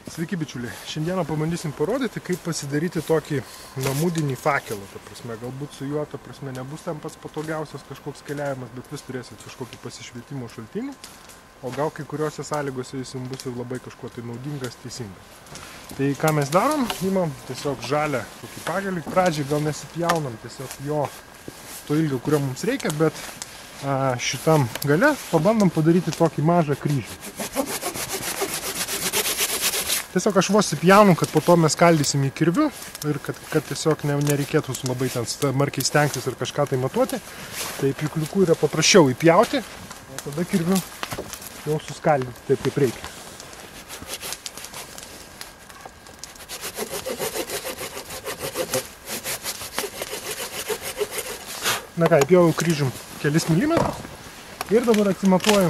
Sveiki bičiuliai, šiandieną pabandysim parodyti, kaip pasidaryti tokį namudinį fakelą, ta prasme, galbūt su juo, ta prasme, nebus ten pats patogiausias kažkoks keliavimas, bet vis turėsit kažkokį pasišvietimo šaltinį, o gal kai kuriuose sąlygose jis jums bus ir labai kažkuo tai naudingas, teisingas. Tai ką mes darom, imam tiesiog žalią tokį pakelį, pradžiai gal nesipjaunam tiesiog jo to ilgio, kurio mums reikia, bet šitam gale pabandom padaryti tokį mažą kryžį. Tiesiog aš vos įpjaunu, kad po to mes skaldysim į kirviu ir kad tiesiog nereikėtų labai ten markiai stengtis ir kažką tai matuoti. Tai pjūkliuku yra paprasčiau įpjauti, o tada kirviu jau suskaldyti taip, kaip reikia. Na ką, įpjauju kryžium kelis milimetrus ir dabar atsimatuoju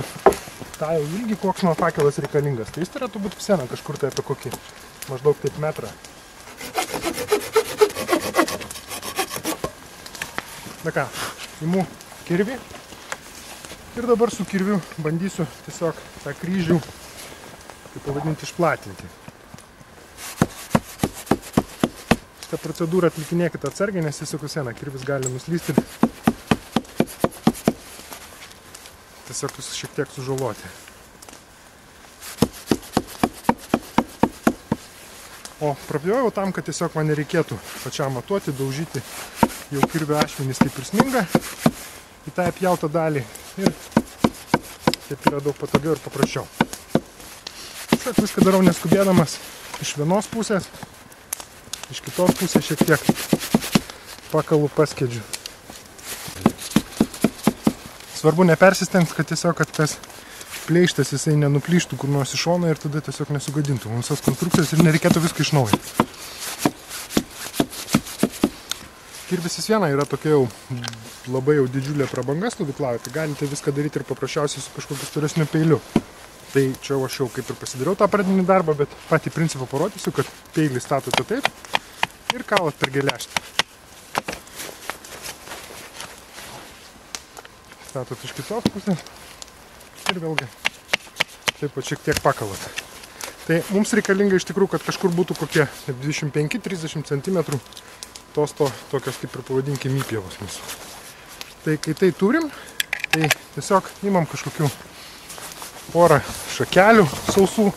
tą jau ilgį, koks man fakelas reikalingas. Tai jis turėtų būti visieną kažkur tai apie kokį maždaug taip metrą. Na ką, imu kirvį ir dabar su kirviu bandysiu tiesiog tą kryžių, kaip pavadinti, išplatinti. Šitą procedūrą atlikinėkite atsargiai, nes tiesiog visieną kirvis gali nuslysti ir tiesiog jūs šiek tiek sužaloti. O prapjojau tam, kad tiesiog man nereikėtų pačiam matuoti, daužyti jau kirvio ašmenys kaip ir sminga į tą apjautą dalį ir taip yra daug patogiau ir paprasčiau. Tiesiog viską darau neskubėdamas iš vienos pusės, iš kitos pusės šiek tiek pakalu paskedžiu. Svarbu nepersistengti, kad tiesiog, kad tas pleištas jisai nenuplyštų kur nors iš šono ir tada tiesiog nesugadintų mums tos konstrukcijos ir nereikėtų viską iš naujo. Kirvis vis viena yra tokia jau labai jau didžiulė prabanga stovyklauja, tai galite viską daryti ir paprasčiausiai su kažkokiu storesniu peiliu. Tai čia aš jau kaip ir pasidariau tą pradinį darbą, bet patį principą parodysiu, kad peilį statote taip ir kalat per geležtę. Statot iš kitos pusės ir vėlgi taip pat šiek tiek pakalat. Tai mums reikalinga iš tikrųjų, kad kažkur būtų kokie 25-30 cm tokios kaip ir pavadinkim įpjevos mūsų. Tai kai tai turim, tai tiesiog imam kažkokių porą šakelių sausų,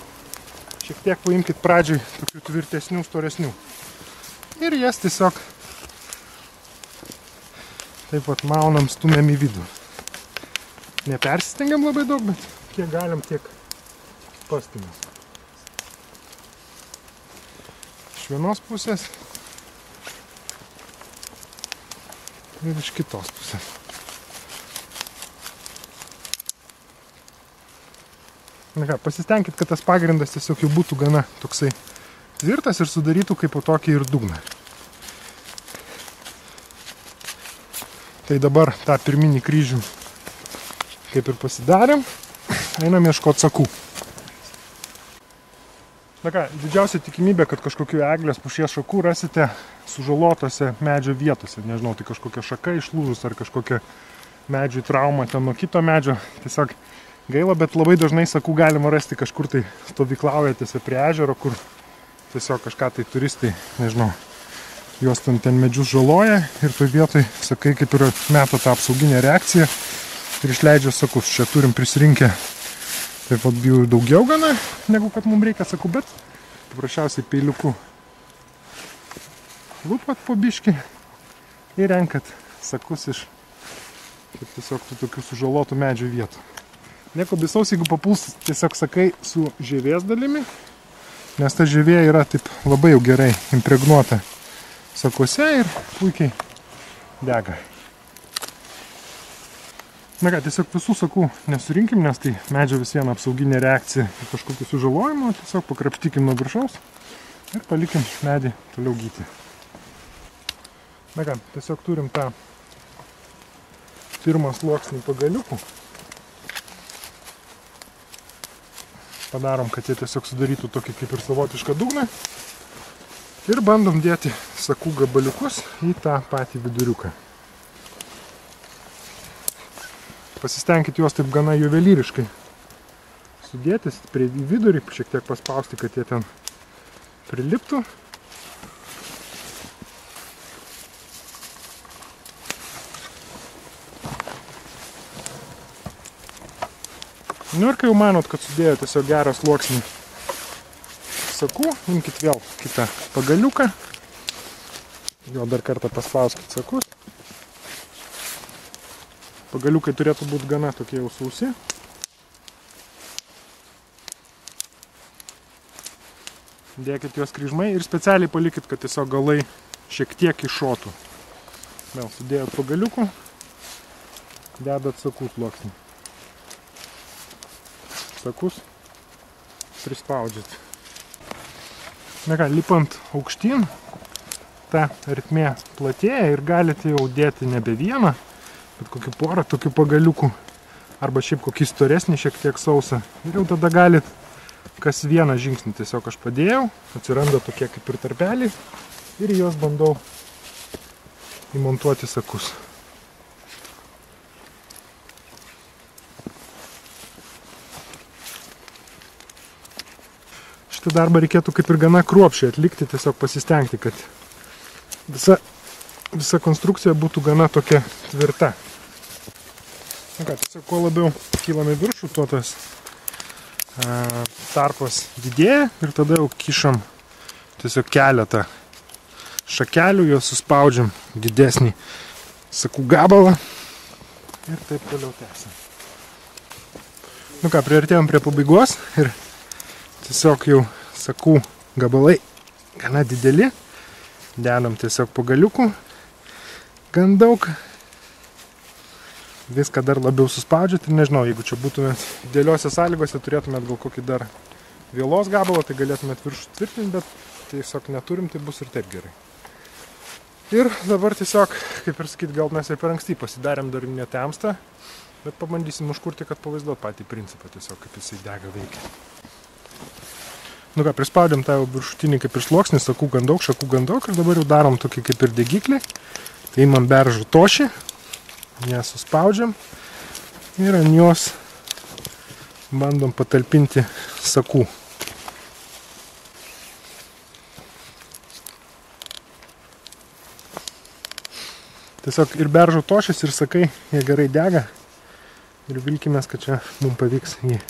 šiek tiek paimkit pradžiai tokių tvirtesnių, storesnių. Ir jas tiesiog taip pat maunam, stumiam į vidų. Nepersistengiam labai daug, bet kiek galim, tiek pastumės. Iš vienos pusės ir iš kitos pusės. Na ką, pasistengkit, kad tas pagrindas tiesiog jau būtų gana toksai tvirtas ir sudarytų kaip po tokį ir dugną. Tai dabar tą pirminį kryžių kaip ir pasidarėm, einam ieškoti sakų. Na ką, didžiausia tikimybė, kad kažkokių eglės pušies šakų rasite sužalotose medžio vietose. Nežinau, tai kažkokia šaka išlūžus ar kažkokia medžių trauma ten nuo kito medžio. Tiesiog gaila, bet labai dažnai sakų galima rasti kažkur tai stovyklaujatėse prie ežero, kur tiesiog kažką tai turistai, nežinau, juos ten medžius žaloja ir toj vietoj sakai kaip ir meto tą apsauginę reakciją ir išleidžia sakus. Čia turim prisirinkę taip pat bijau daugiau gana, negu kad mums reikia sakų, bet paprasčiausiai peiliuku lupat po biškį ir renkat sakus iš tiesiog tų tokių sužalotų medžių vietų. Nieko baisaus, jeigu papuls tiesiog sakai su žievės dalimi, nes ta žievė yra taip labai jau gerai impregnuota sakuose ir puikiai dega. Na ką, tiesiog visų sakų nesurinkim, nes tai medžio vis viena apsauginė reakcija į kažkokį sužalojimą, tiesiog pakrapštykim nuo viršaus ir palikim medį toliau gyti. Na ką, tiesiog turim tą pirmą sluoksnį pagaliukų. Padarom, kad jie tiesiog sudarytų tokį kaip ir savotišką dugną ir bandom dėti sakų gabaliukus į tą patį viduriuką. Pasistengkit juos taip gana juvelyriškai sudėtis prie vidurį, šiek tiek paspausti, kad jie ten nepriliptų. Nu ir kai jau manot, kad sudėjo tiesiog gerą sluoksnį sakų, imkit vėl kitą pagaliuką. Jo dar kartą paspauskit sakus. Pagaliukai turėtų būti gana tokie jau sausi. Dėkit juos kryžmai ir specialiai palikit, kad tiesiog galai šiek tiek iššotų. Vėl sudėjot pagaliukų, dedat sakų sluoksnį. Sakus prispaudžiat. Na ką, lipant aukštyn, ta ertmė platėja ir galite jau dėti nebe vieną, bet kokį porą tokių pagaliukų, arba šiaip kokį storesnį, šiek tiek sausą. Ir jau tada galit kas vieną žingsnį tiesiog aš padėjau, atsiranda tokie kaip ir tarpeliai ir juos bandau įmontuoti sakus. Šitą darbą reikėtų kaip ir gana kruopščiai atlikti, tiesiog pasistengti, kad visa konstrukcija būtų gana tokia tvirta. Na ką, tiesiog kuo labiau kylam į viršų, tuo tas tarpas didėja ir tada jau kišam tiesiog keletą šakelių, juos suspaudžiam didesnį sakų gabalą ir taip toliau tęsiam. Nu ką, priartėjom prie pabaigos ir tiesiog jau sakų gabalai gana dideli, dedam tiesiog pagaliukų, gan daug, viską dar labiau suspaudžiat ir nežinau, jeigu čia būtumėt idealiuose sąlygose, turėtumėt gal kokį dar vielos gabalą, tai galėtumėt viršų tvirtinti, bet tiesiog neturim, tai bus ir taip gerai. Ir dabar tiesiog, kaip ir sakyt, gal mes ir per anksti pasidarėm, dar netemsta, bet pabandysim užkurti, kad pavaizduot patį principą, tiesiog kaip jisai dega veikia. Nu ką, prispaudėm tą viršutinį kaip ir sluoksnį, sakų gan daug, šakų gan daug ir dabar jau darom tokį kaip ir degiklį. Tai imam beržų tošį, ją suspaudžiam ir ant jos bandom patalpinti sakų. Tiesiog ir beržų tošis, ir sakai, jie gerai dega ir vilkimės, kad čia mums pavyks jį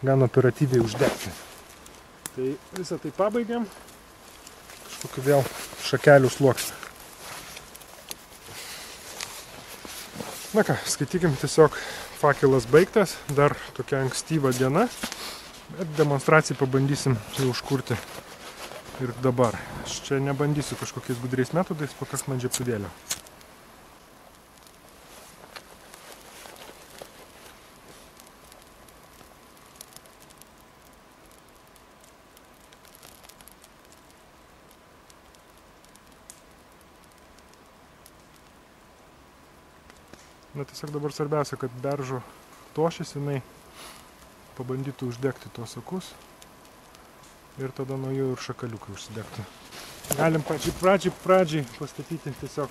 gan operatyviai uždegti. Tai visą tai pabaigiam, kažkokiu vėl šakelių sluoksnį. Na ką, skaitykim, tiesiog fakelas baigtas, dar tokia ankstyva diena, bet demonstracijai pabandysim jau užkurti ir dabar. Aš čia nebandysiu kažkokiais gudriais metodais, pakaks man žieptuvėlio. Na tiesiog dabar svarbiausia, kad beržo tošis jinai pabandytų uždegti tuos sakus ir tada nuo jų ir šakaliukai užsidegtų. Galim pradžiai pastatyti tiesiog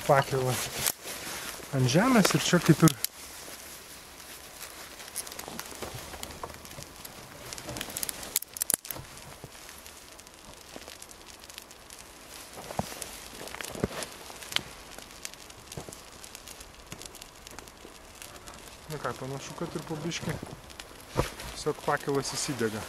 fakelą ant žemės ir čia kaip ir na ką, panašu, kad ir po biškį tiesiog fakelas įsidega.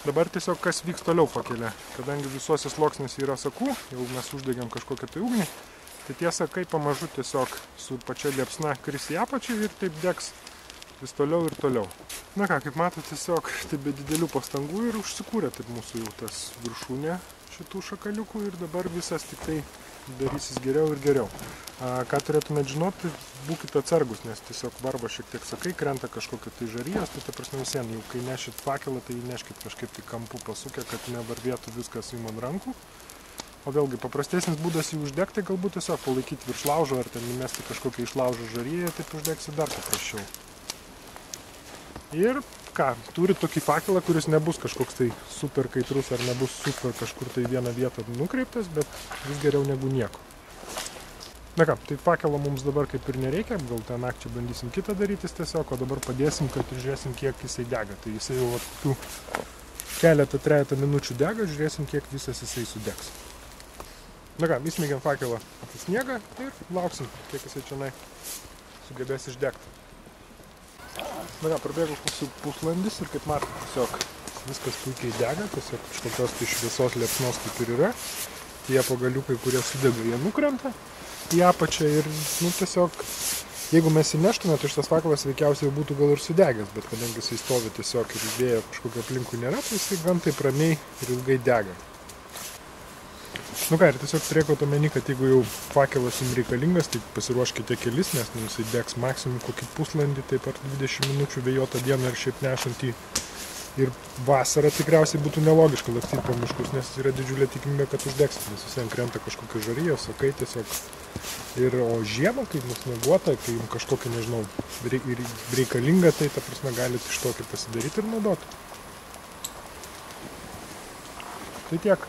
Dabar tiesiog kas vyks toliau fakele. Kadangi visuose sluoksniuose yra sakų, jau mes uždegėm kažkokią tai ugnį, tai tie sakai pamažu tiesiog su pačia liepsna kris į apačią ir taip degs vis toliau ir toliau. Na ką, kaip matot, tiesiog taip be didelių pastangų ir užsikūrė taip mūsų jau tas viršūnė šitų šakaliukų ir dabar visas tik tai darysis geriau ir geriau. Ką turėtumėt žinoti, būkite atsargus, nes tiesiog varva šiek tiek sakai, krenta kažkokio tai žarijos, tai ta prasme visien, jau kai nešit fakelą, tai neškit kažkaip tai kampu pasukę, kad nevarvėtų viskas jums ant rankų. O vėlgi, paprastesnis būdas jį uždegti, galbūt tiesiog palaikyti virš laužo ar ten įmesti kažkokią iš laužo žariją, taip uždegsi dar paprasčiau. Ir ką, turit tokį fakelą, kuris nebus kažkoks tai super kaitrus ar nebus super kažkur tai vieną vietą nukreiptas, bet vis geriau negu nieko. Na ką, tai fakelo mums dabar kaip ir nereikia, gal tą naktį bandysim kitą darytis tiesiog, o dabar padėsim, kad ir žiūrėsim, kiek jisai dega. Tai jisai jau tokių keletą minučių dega, žiūrėsim, kiek visas jisai sudegs. Na ką, įsmeigiam fakelą į sniegą ir lauksim, kiek jisai čia sugebės išdegti. Na ką, prabėgo pusvalandis ir kaip matot, tiesiog viskas puikiai dega, tiesiog kažkokios tai šviesos liepsnos kaip ir yra. Tie pagaliukai, kurie sudega, jie nukrenta į apačią ir, tiesiog, jeigu mes įneštume, tai šitas fakelas veikiausiai būtų gal ir sudegęs, bet kadangi jisai stovi tiesiog ir vėjo kažkokio aplinkui nėra, tai jisai gan taip ramiai ir ilgai dega. Nu ką, ir tiesiog turėkite omeny, kad jeigu jau fakelas jums reikalingas, tai pasiruoškite kelis, nes jisai degs maksimum kokį pusvalandį, taip ar 20 minučių vėjotą dieną ir šiaip nešant jį. Ir vasarą tikriausiai būtų nelogiška lakstyti po miškus, nes yra didžiulė tikimybė, kad uždegs, nes visiems krenta kažkokia žarija, sakai tiesiog. O žiemą, kai nusnieguota, kai jums kažkokia, nežinau, reikalinga, tai ta prasme galite iš tokį pasidaryti ir naudoti. Tai tiek.